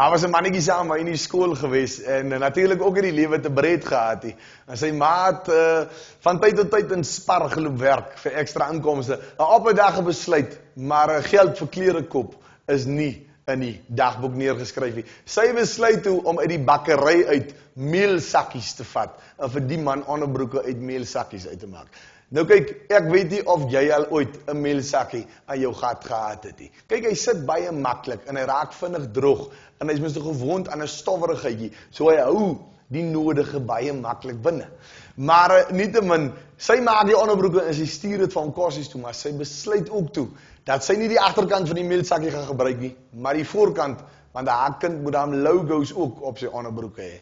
Hij was een mannetjie saam met my in die skool gewees en natuurlijk ook in die lewe te breed gehad. En sy maat van tyd tot tyd in Spar geloop werk vir extra inkomste. En op 'n dag besluit, maar geld vir klere koop is nie in die dagboek neergeskryf nie. Sy besluit toe om uit die bakkery uit meelsakkies te vat en vir die man onderbroeke uit meelsakkies uit te maak. Nou kyk, ek weet nie of jy al ooit 'n meelsakkie aan jou gat gehad het nie. Kyk, hy sit baie maklik en hy raak vinnig droog en hy is mos gewoond aan 'n stowwerigheidjie, so hy hou die nodige baie maklik binne. Maar nietemin, sy maak die onderbroeke en sy stuur dit van kosies toe, maar sy besluit ook toe dat sy nie die agterkant van die meelsakkie gaan gebruik nie, maar die voorkant, want haar kind moet dan logos ook op sy onderbroeke hê.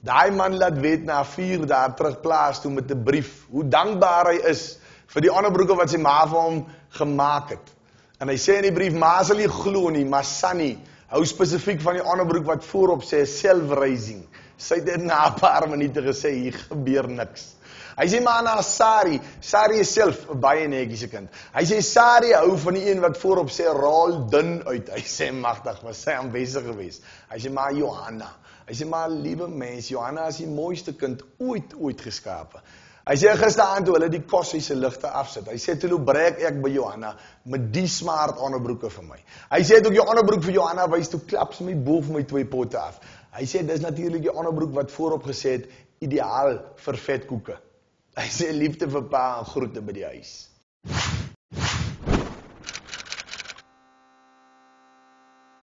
Daai man laat weet na 4 dae terug plaas toe met 'n brief, hoe dankbaar hy is vir die onderbroeke wat sy ma vir hom gemaak het. En hy sê in die brief, ma sal nie glo nie, maar Sunny hou spesifiek van die onderbroek wat voorop sê self-raising. Sy het dit na 'n paar minute gesê, hier gebeur niks. Hy sê maar na Sari is self 'n baie netjiese kind. Hy sê Sari hou van die een wat voorop sê rol dun uit. Hy sê magtig, was sy aanwesig geweest. Hy sê maar Johanna. Hy sê maar liewe mens, Johanna is die mooiste kind ooit geskape. Hy sê gisteraand toe hulle die kossie se ligte afsit. Hy sê toe loop breek ek by Johanna met die smart onderbroeke vir my. Hy sê toe die onderbroek vir Johanna wys toe klaps my bo van my 2 potte af. Hy sê dis natuurlik die onderbroek wat voorop gesê het ideaal vir vetkoeke. Hy sê liefde vir pa en groete by die huis.